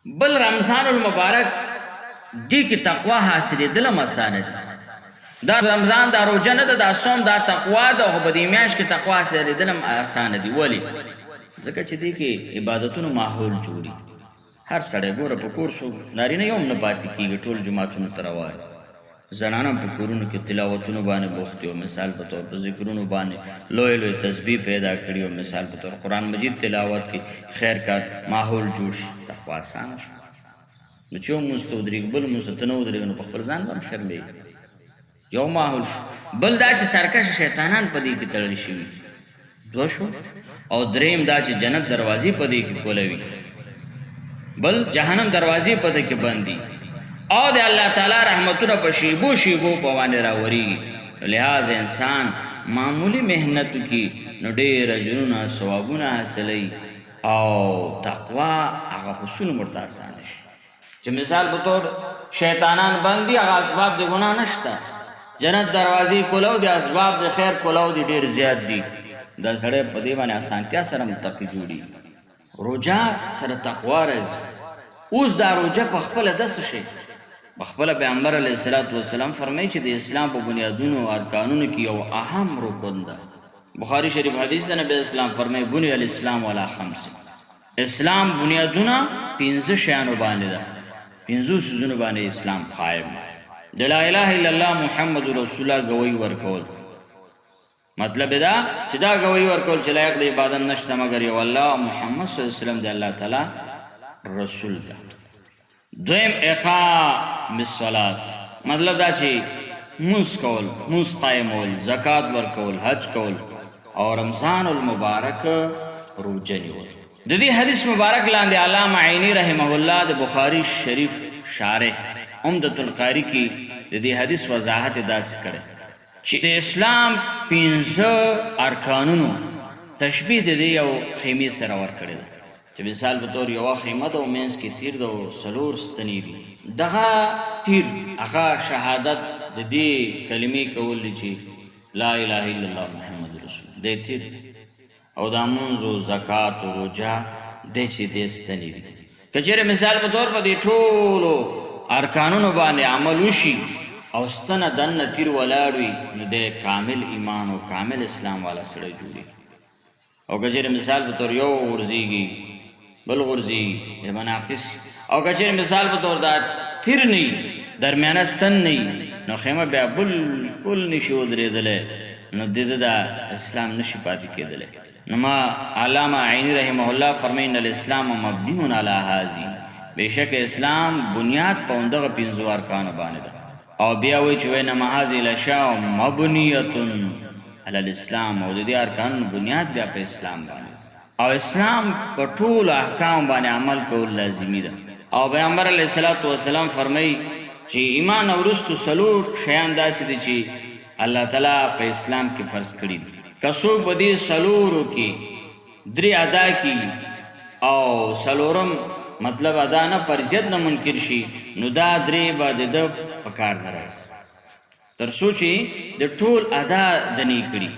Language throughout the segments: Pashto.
بل رمضان المبارک دی کې تقوا حاصلېدل هم اسانه دي. دا رمضان دا روژه نه ده، دا صوم دا تقوا ده، خو په دې میاشت کې تقوا حاصلېدل هم اسانه دي. ولې؟ ځکه چې دې کې عبادتونو ماحول جوړي. هر سړی ګوره په کور څوک نارینه یو هم نه پاتې کېږي، ټول جوماتونو ته روان. زنانه هم په کورونو کې تلاوتونو باندې بوخت وي، مثال په طور په ذکرونو باندې لوی لوی تسبیح پیدا کړي، او مثال په طور قرآن مجید تلاوت کې خیر کار ماحول جوړ شي، تقوا اسانه شي. نو چې یو مونځ ته ودرېږي بل مونځ ته نه ودرېږي نو په خپل ځان به هم شرمېږي. یو ماحول شو. بل دا چې سرکشه شیطانان په دې کې تړل شوي، دوه شو. او دریم دا چې جنت دروازې په دې کې کولوي، بل جهنم دروازې په دې کې بندي، او د الله تعالی رحمتونه په شیبو شیبو په باندې راورېږي. لہذا انسان معمولی محنت وکړي نو ډېر اجرونه ثوابونه حاصلوي، او تقوا هغه حصول ورته اسانه شي. چې مثال په طور شیطانان بندي، هغه اسباب د ګناه نشته. جنت دروازې کولو دي، اسباب د خیر کولو دي ډېر زیات دي. دا سړی په دې باندې اسانتیا سره متقي جوړي. روژه سره تقوا راځي. اوس دا روژه په خپله داسې شي، په خپله پیغمبر علیه الصلاة والسلام فرمایي چې د اسلام په بنیادونو او ارکانونو کې یو اهم رکن ده. بخاري شریف حدیث د نبی اسلام فرمایي بني الاسلام علی خمس. اسلام بنیادونه 5 شیانو باندې ده، 5 څیزونو باندې اسلام قائم. د لا اله الا الله محمد رسول الله گوی ورکول، مطلب دا چې دا گوی ورکول چې لایق د عبادت نشته مگر یو الله، محمد صلی الله علیه وسلم د الله تعالی رسول ده. دویم اقام الصلاة، مطلب دا چې مونځ کول، مونځ قایمول، زکات ورکول، حج کول، او رمضان المبارک روژه نیول. د دې حدیث مبارک لاندې علامه عینی رحمه الله د بخاری شریف شارح عمدة القاری کې د دې حدیث وضاحت داسې کړی چې د اسلام 5 ارکانونو تشبیه د دې یو خیمې سره ورکړی ده. چې مثال په طور یوه خیمه ده او منځ کې تیر ده او 4 ستنې دي. دغه تیر هغه شهادت د دې کلمې کول دي چې لا اله الا الله محمد رسول دی تیر، او دا مونځ او زکات او روژه دی چې دې ستنې دي. که چېرې مثال په طور په دې ټولو ارکانونو باندې عمل وشي او ستنه دننه تیر ولاړ وي نو د کامل ایمان او کامل اسلام والا سړی جوړي. او که چېرې مثال په طور یو غورځېږي بل غورځېږي مناقص، او که چېرې مثال په طور دا تیر نه وي، درمیانه ستن نه وي، نو خیمه بیا بالکل نشي ودرېدلی، نو د ده دا اسلام نشي پاتې کېدلی. نو ما علامه عینی رحمه الله فرمایي ان الاسلام مبني علی هذه، بېشک اسلام بنیاد په همدغه 5 ارکانو باندې ده. او بیا وایي چې وانما هذه الاشیاء مبنیة علی الاسلام، او د دې ارکانو بنیاد بیا په اسلام باندې، او اسلام په ټولو احکام باندې عمل کول لازمي ده. او پیغمبر علیه الصلاة والسلام فرمایي چې ایمان وروستو 4 شیان داسې دي چې الله تعالی په اسلام کې فرض کړي دي. که څوک په دې 4 کې 3 ادا کړي او 4م مطلب ادا نه فرضیت نه منکر شي، نو دا 3 به د ده په کار نه راځي تر څو چې د ټول ادا د نه کړي.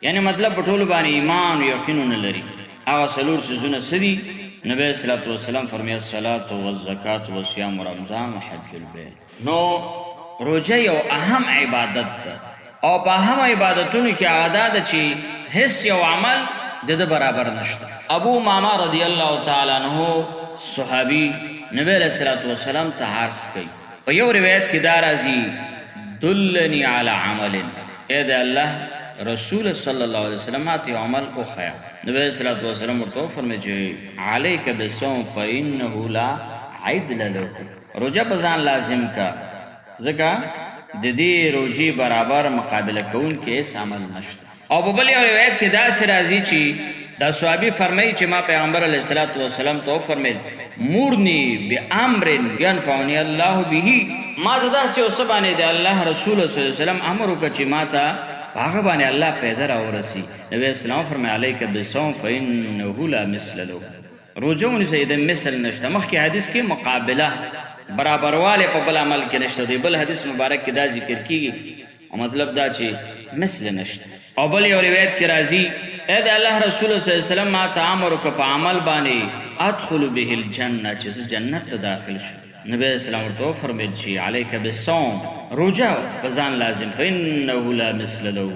یعنی مطلب په ټولو باندې ایمان او یقین نه لري. هغه 4 څیزونه څه دي؟ نبی صلی الله علیه وسلم فرمایي الصلاة والزکات والصیام ورمضان وحج البیت. نو روژه یو اهم عبادت ده، او په اهم عبادتونو کې هغه دا ده چې هیڅ یو عمل د ده برابر نشته. ابو امامه رضی الله تعالی عنه صحابي نبی علیه الصلاة والسلام ته عرض کوي. په یو روایت کې دا راځي دلنی علی عمل، ای د الله رسول صلی الله علیه وسلم ماته یو عمل وښیه. نبی علیه الصلاة والسلام ورته وفرمایي چې علیک بالصوم فانه لا عدل له، روژه په ځان لازم کا، ځکه د دې روژې برابر مقابله کوونکی هېڅ عمل نشته. او په بل یو روایت کې داسې راځي چې دا صحابي فرمایي چې ما پیغمبر علیه الصلاة والسلام ته وفرمیل مورني بامر ینفعنی الله به، ما ته داسې یو څه باندې د الله رسول صلی الله علیه وسلم امر وکړه چې ما ته هغه باندې الله پیدا راورسي. نبی اسلام فرمایي علیک بالصوم فانه لا مثل له، روژه ونیسئ د مثل نشته. مخکې حدیث کې مقابله برابروالی په بل عمل کې نشته دی، بل حدیث مبارک کې دا ذکر کیږي او مطلب دا چې مثل نشته. او بل یو روایت کې راځي اے د الله رسول صلی الله علیه وسلم ما ته امر وکړ په عمل باندې ادخل به الجنه چې زه جنت ته داخل شم. نبی اسلام ورته فرمایل چې علیک بالصوم روزه فزان لازم فانه لا مثل له.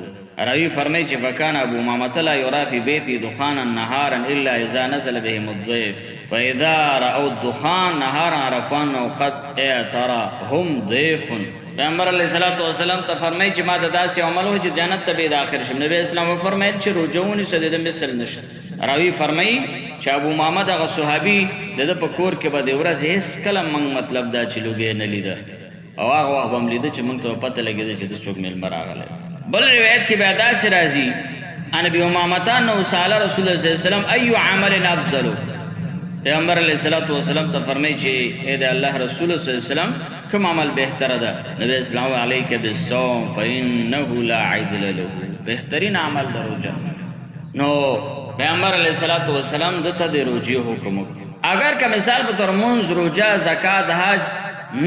راوی فرمایي چې فکان ابو امامه لا یرا فی بیتی دخانا نهارا الا اذا نزل بهم الضيف فاذا راوا الدخان نهارا عرفوا انه قد اعترى هم ضيف. پیغمبر علیه الصلاۃ والسلام ته فرمایي چې ما د داسې عمل و چې جنت ته به داخل شم. نبی اسلام فرمایي چې روزه ونیسه د مثل نشته. راوی فرمایي چې ابو امامه دغه صحابي د په کور کې به د ورځې هېڅ کله موږ مطلب دا چې لوګی نه لیده او هغه وخت به هم لیده چې موږ ته پته لګېده چې د څوک میلمه راغلی. بل روایت کې بیا داسې راځي ان ابي امامه انه سأل رسول الله صلی الله علیه وسلم اي عمل افضل. پیغمبر علیه الصلاۃ والسلام ته فرمایي چې اے د الله رسول صلی الله علیه وسلم کوم عمل بهتره ده؟ نبی اسلام علیک بالصوم فانه لا عدل له. بهترین عمل د روزه. نو پیغمبر علیه الصلاۃ والسلام دته د روزې حکم وکړ. اگر که مثال په تور منځ روزه زکات حج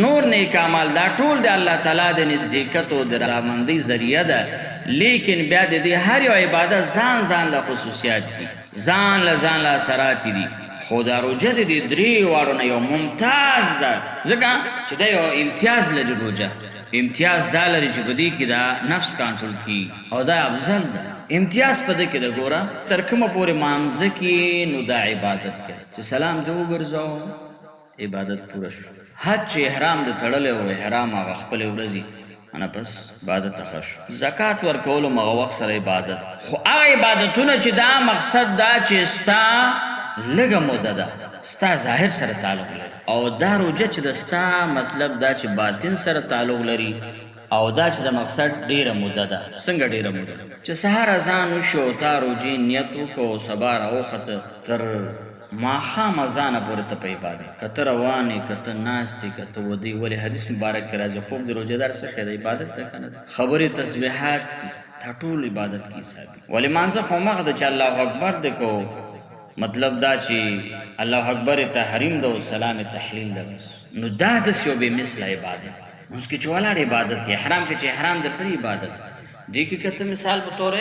نور نیک اعمال دا ټول د الله تعالی د نزدېکت او د رامندۍ ذریعہ ده، لیکن بیا د دې هر یو عبادت ځان ځان له خصوصیات دي، ځان له اثرات دي. خو دا روزه د دې درې واړو نه یو ممتاز ده، ځکه چې دا یو امتیاز لري. روزه امتیاز دا لري چې په دې کې دا نفس کنټرول کی او دا افضل ده. امتیاز په دې کې د ګوره تر کومه پورې مانځه کې نو دا عبادت کوي چې سلام دې وګرځاو عبادت پوره شو. حج چې احرام د تړلی او احرام هغه خپلې ورځې انا بس عبادت ته شو. زکات ورکولو مغه وخت سره عبادت. خو هغه عبادتونه چې دا مقصد دا چې ستا لږه موده ده، ستا ظاهر سره تعلق لري، او دا روزه چې د ستا مطلب دا چې باطن سره تعلق لري، او دا چې د مقصد ډیره موده ده. څنګه ډیره موده؟ چې سهار اذان وشو تا روزې نیت وکړو، سبا راوخته تر ماښام اذانه پورې ته په عبادت، که ته روانې که ته ناست یې که ته ودې. ولې حدیث مبارک کې راځي خوب د روزهدار څه شی د عبادت ده که نه ده؟ خبرې تسبیحات دا ټول عبادت کې حسابي. ولې مانځه خو همغه ده چې الله اکبر دې کو، مطلب دا چې الله اکبر تحریم ده او سلام تحلیل ده. نو دا داسې یو بې مثله عبادت. اوس کې چې ولاړ عبادت کې احرام کې چې احرام در سره عبادت دې کې که ته مثال په طور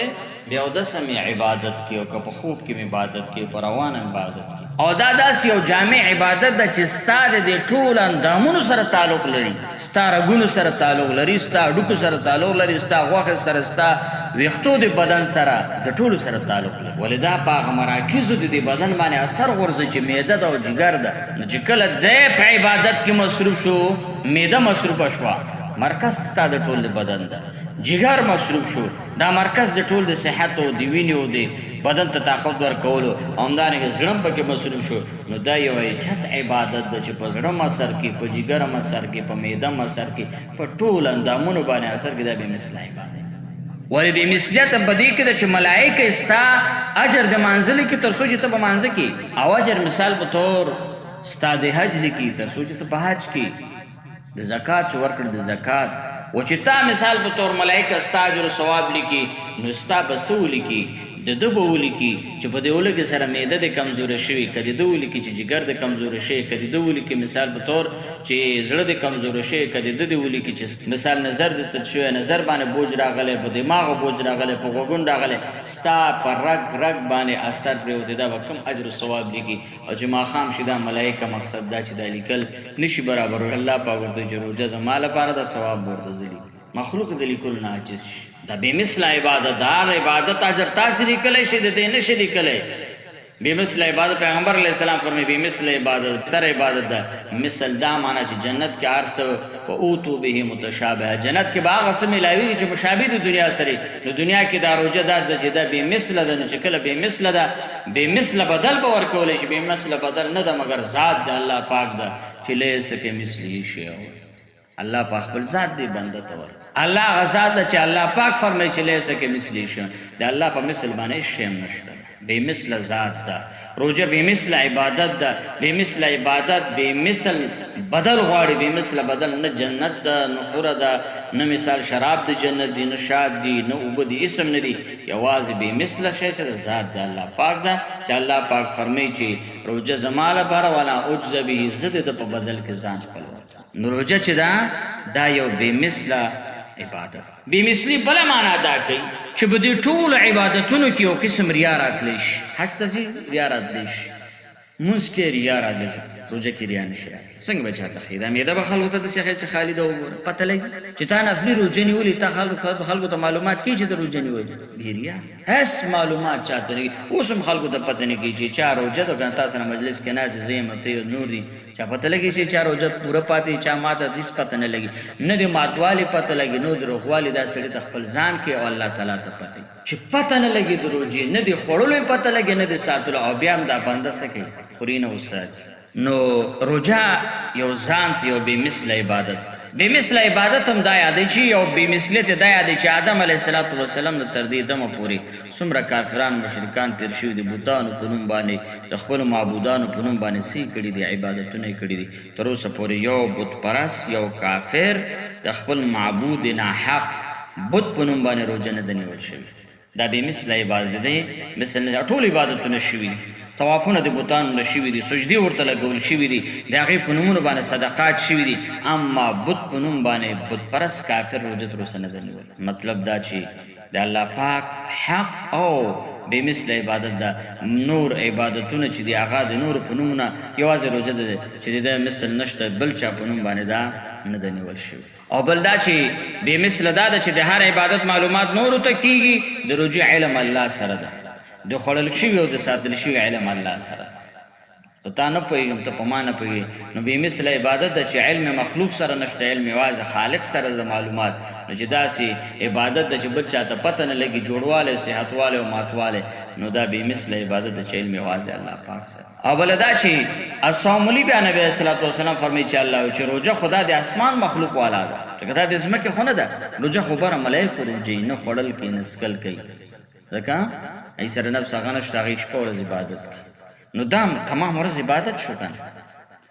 بیا اودس هم عبادت کې او که په خوب کې عبادت کې په روان هم عبادت کې. او دا داسې یو جامع عبادت ده چې ستا د دې ټول اندامونو سره تعلق لري، ستا رګونو سره تعلق لري، ستا هډوکو سره تعلق لري، ستا غوښې سره، ستا ویښتو د بدن سره، د ټولو سره تعلق لري. ولې دا په هغه مراکزو د دې بدن باندې اثر غورځي چې معده ده او جګر ده. نو چې کله دی په عبادت کې مصروف شو، معده مصروفه شوه، مرکز ستا د ټول د بدن ده. جګر مصروف شو، دا مرکز د ټول د صحت او د وینې او د بدن ته طاقت ورکولو، او همدارنګه زړه هم پکې مصروف شو. نو دا یو چت عبادت ده چې په زړه هم اثر کوي، په جګر هم اثر کوي، په معده هم اثر کوي، په ټول اندامونو باندې اثر کوي. دا بې مثله عبادت. ولې بې مثلیت په دې کې ده چې ملایکه ستا اجر د مانځلو کې تر څو چې ته په مانځه کې، او اجر مثال په طور ستا د حج لیکي تر څو چې ته په حج کې، د زکات چې ورکړې د زکات، و چې تا مثال په طور ملایکه ستا اجر و ثواب لیکي، نو ستا به څه ولیکي؟ د ده به ولیکي چې په دې ولږې سره معده د کمزوره شوي، که د ده ولیکي چې جګر د کمزوره شوي، که د ده ولیکي مثال په طور چې زړه د کمزوره شوي، که د ده د ولیکي چې مثال نظر د تت شوی، نظر باندې بوج راغلی، په دماغ بوج راغلی، په غوږون راغلی، ستا په رګ باندې اثر پرېوتی. دا به کوم اجر و ثواب لیکي. او چې ماښام شي دا ملایکه مقصد دا چې دا لیکل نشي برابر. الله پاک ورته چې روزه زما لپاره دا ثواب ورته زه لیکم، مخلوق د لیکلو نه عاجز شي. دا بې مثله عبادت، دا عبادت اجر تاسې لیکلی شي، د دې نه شي لیکلی. بې مثله عبادت پیغمبر علیه السلام فرمایي بې مثله عبادت تر عبادت ده. مثل دا معنا چې جنت کې هر څه و اوتو به متشابه، جنت کې به هغه څه میلاوي چې مشابه د دنیا سره. نو دنیا کې دا روزه داسې ده چې دا بې مثله ده. نو چې کله بې مثله ده، بې مثله بدل به ورکولی شي. بې مثله بدل نه ده مګر ذات د الله پاک ده چې لیس کمثله شیء. الله پاک خپل ذات دی بنده ته ورکړي. الله هغه ذات ده چې الله پاک فرمایي چې لیس کمثله شیء، د الله په مثل باندې شی هم نشته. بې مثله ذات ده. روزه بې مثله عبادت ده. بې مثله عبادت بې مثل بدل غواړي. بې مثله بدل نه جنت ده، نه حوره ده، نه مثال شراب د جنت دي، نه شاد دي، نه اوبه دي، اسم نه دي. یوازې بې مثله شی چې د ذات د الله پاک ده، چې الله پاک فرمایي چې روزه زما لپاره ولا اجز به، زه د په بدل کې ځان خپل. نو روزه چې ده دا یو بې مثله عبادت بې مثلي بله معنا دا کوي چې په دې ټولو عبادتونو کې یو قسم ریا راتلی شي حج ته ځي ریا راتلی شي مونځ کې ریا راتلی شي روژه کې ریا نشي څنګه به چاته ښایي دا معده به خلکو ته داسې ښایي چې خالي ده وګوره پته لګي چې تا نفلي روژه نیولې تا خلکو ته معلومات کوي چې د روژه نیولې بې ریا هېڅ معلومات چاته نه کېږي اوس هم خلکو ته پته نه کېږي چې چا روژه ده که تا سره مجلس کې ناست زه یم ته یو نور دي چا پته لګي چې چا روژه پوره پاتې چا ماته هېڅ پته نه لګي نه د ماتوالي پته لګي نه د روغوالي دا سړي ته خپل ځان کې او الله تعالی ته پته چې پته نه لګي د روژې نه د خوړلو پته لګي نه د ساتلو او بیا هم دا بنده څه کوي خوري نه وساتي نو روژه یو ځان ته یو بې مثله عبادت بې مثله عبادت هم دا یادوي چې یو بې مثلیت یې دا یادوي چې آدم علیه السلام وسلم نه تر دې دمه پورې څومره کافران مشرکان تېر شوي دي بوتانو په نوم باندې د خپلو معبودانو په نوم باندې څه کړي دي عبادتونه یې کړي دي تر اوسه پورې یو بت پرست یو کافر د خپل معبود ناحق بت په نوم باندې روژه نه ده نیول شوي دا بې مثله عبادت دی مثل ټول عبادتونه شوي دي طوافونه د بوتانو نه شوي دي سجدې ورته لګول شوي دي د هغې په نومونو باندې صدقات شوي دي اما بت په نوم باندې بت پرست کافر روژه تر اوسه نه ده نیول مطلب دا چې د الله پاک حق او بې مثله عبادت ده نور عبادتونه چې دي هغه د نورو په نومونه یوازې روژه ده چې د ده مثل نشته بل چا په نوم باندې دا نه ده نیول شوي او بل دا چې بې مثله دا ده چې د هر عبادت معلومات نورو ته کېږي د روژې علم الله سره ده د خوړل شوي او د ساتل شوي علم الله سره ته تا نه پوهېږم ته په ما نه پوهېږې نو بې مثله عبادت ده چې علم مخلوق سره نشته علم یوازې خالق سره د معلومات نو چې داسې عبادت ده چې بل چاته پته نه لګي جوړوالی صحتوالی او ماتوالی نو دا بې مثله عبادت ده چې علم یوازې الله پاک سره او بله دا چې الصوملي بیا نبي علیه صلات وسلام فرمایي چې الله چې روژه خو دا د اسمان مخلوق والا ده ځکه دا د ځمکې خو نه ده روژه خو بره ملایکو روژې نه خوړل کوي نه څکل کوي ځکه ای سره نفس هغه نشته هغې شپه ورځ عبادت کوي نو دا تمام ورځ عبادت شو که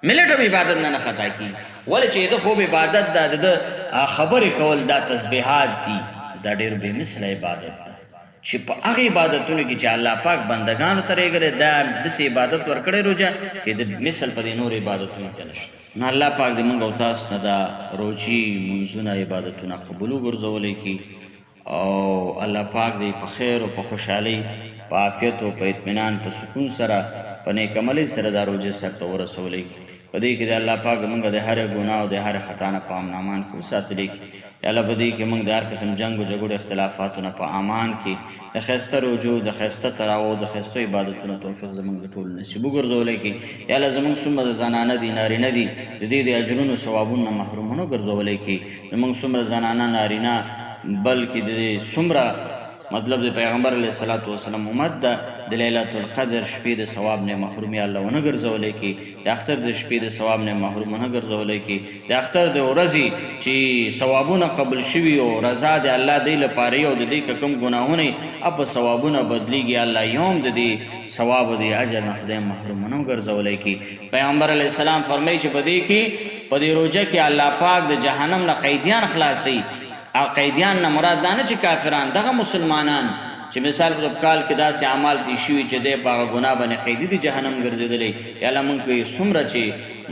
ملټ هم عبادت نه خطا کېږي ولې چې د خوب عبادت ده د خبرې کول دا تسبیحات دي دا ډېر بې مثله عبادت ده چې په هغې عبادتونو کې چې الله پاک بندګانو ته رېږلی دا داسې عبادت ورکړی روژه چې د مثل په دې نور عبادتونو کې نشته نو الله پاک دې موږ او تاسو نه دا روجي منځونه عبادتونه قبول وګرځولی کړي او الله پاک دې په خیر او په خوشحالۍ په عافیت او په اطمینان په سکون سره په نیک عملۍ سره دا روژې سرته ورسولی په دې کې د الله پاک موږ د هر ګناه او د هر خطا نه په امن امان کې وساتلی یا الله په دې کې موږ د هر قسم جنګ او جګړو اختلافاتو نه په امان کې د ښایسته روژو د ښایسته تراو د ښایستو عبادتونو توفیق زموږ د ټولو نصیب وګرځولی کړي یا الله زموږ څومره د زنانه دي نارینه دي د دې د اجرونو ثوابونو نه محروم ونه ګرځولی کړي زموږ څومره زنانه نارینه بلکې د څومره مطلب د پیغمبر علیه الصلاة والسلام امت ده د لیلة القدر شپې د ثواب نه محروم یا الله ونه ګرځولی کړي د اختر د شپې د ثواب نه محروم ونه ګرځولی کړي د اختر د ورځې چې ثوابونه قبول شوي او رضا د الله دی لپاره او د دې که کوم ګناهونه یې په ثوابونه بدلیږي الله یوم د دې ثواب او د اجر نه خدای محروم ونه ګرځولی کړي پیغمبر علیه السلام فرمایي چې په دې کې په دې روژه کې الله پاک د جهنم نه قیدیان خلاصوي او قیدیان نه مراد دا نه چې کافران دغه مسلمانان چې مثال په کال کې داسې اعمال تېر شوي چې دی په هغه ګناه باندې قیدي د جهنم ګرځېدلی یا الله موږ کوي څومره چې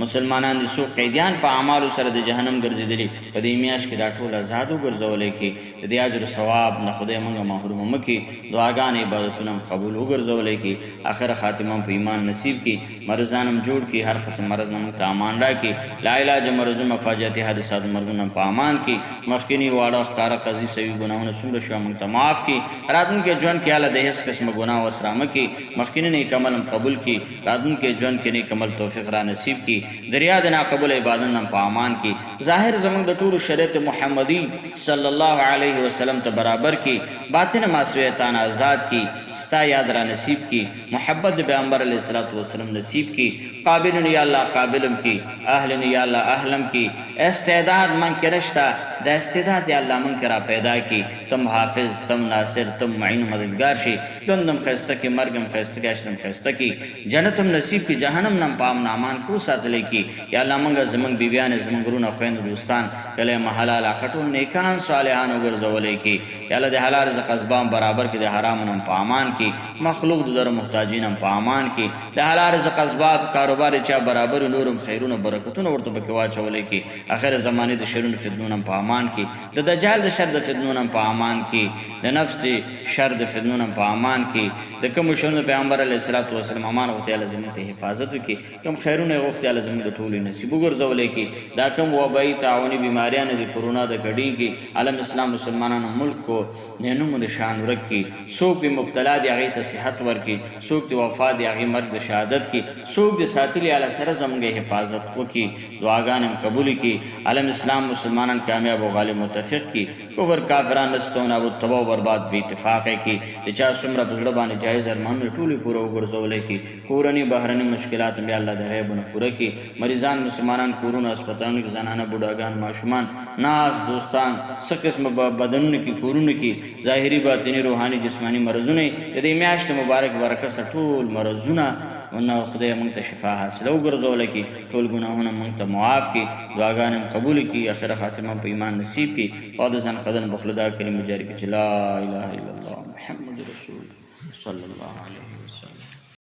مسلمانان دي څوک قیدیان په اعمالو سره د جهنم ګرځېدلي په دې میاشت کې دا ټول آزاد وګرځولی کړي د دې اجر ثواب نه خدای موږ محرومه مه کړي دعاګانې عبادتونه هم قبول وګرځولی کړي آخره خاتمه هم په ایمان نصیب کړي مرضان هم جوړ کړي هر قسم مرض نه موږ ته امان راکړي لا علاج مرضونه فاجعتي حادثات مرضونه هم په امان کړي مخکیني واړه ښکاره قضي سوي ګناهونه څومره شوه موږ ته معاف کړي راتلونکي ژوند کې الله د هېڅ قسمه ګناه ورسره مه کړي مخکیني نیک عمل هم قبول کړي راتلونکي ژوند کې نیک عمل توفیق را نصیب کړي د ریا د ناقبول عبادت هم په امان کړي ظاهر زموږ د ټولو شریعت محمدي صلی الله علیه وسلم ته برابر کړي باطن معصیتان آزاد کړي ستا یاد را نصیب کړي محبت د پیغمبر علیه الصلاة والسلام نصیب کړي قابل یا الله قابلم کړي اهل یا الله اهلم کړي استعداد من کې نشته د استعداد یا الله من کې را پیدا کړي تم حافظ تم ناصر تم معین مددگار شي ژوند هم ښایسته کړي مرګ هم ښایسته کړي عشر هم ښایسته کړي جنت هم نصیب کړي جهنم نه هم په امن امان کې وساتلی کړي یا الله موږ زموږ بیبیانې زموږ وروڼه خویندې خویندو دوستان کله محلال خټول نیکان صالحان وګرځولې کی یا الله د حلال رزق اسباب برابر کی د حرام نم په امان کی مخلوق در محتاجین هم په امان کی د حلال رزق اسباب کاروبار چا برابر نورم خیرونه برکتونه ورته پکې واچولې کی اخر زمانه د شرونو فتنون هم په امان کی د دجال د شر د فتنون هم په امان کی د نفس د شر د فتنون هم په امان کی د کوم شنو پیغمبر علیه الصلاۃ والسلام امان غوته الله زموږ ته حفاظت وکي کوم خیرونه غوته الله زموږ د ټولې نصیب وګرځولې کی دا کوم وبای تعاونی بیماریاں د کورونا د غډی کی عالم اسلام مسلمانانو ملک کو نینو نشان ورکی سوق مبتلا دی هغه ته صحت ورکی سوق د وفات دی هغه مرګ شهادت کی سوق د ساتلی علی سره زموږ حفاظت وکي دعاګانم قبول کی عالم اسلام مسلمانان کامیاب او غالب متفق کی کفر کافران رستون او تباہ برباد به اتفاق کی چا سمره بزړه باندې جایز ارمان ټولي پوره وګرځولې کی کورنی بهرنی مشکلات به الله د غیبونه پوره کی مریضان مسلمانان کورونه هسپتالونو کې زنانه بوډاګان ماشومان ناز دوستان څه قسم بدنونو کې کورونو کې ظاهري باطنی روحاني جسمانی مرزونه د دې میاشت مبارک برکت سره ټول مرزونه ونه خدای مونږ ته شفا حاصله وګرځوله کی ټول ګناهونه مونږ ته معاف کی دعاګانې قبول کی اخر خاتمه په ایمان نصیب کی او د ځان قدر بخلدا کریم جاری کی لا اله الا الله محمد رسول صلی الله علیه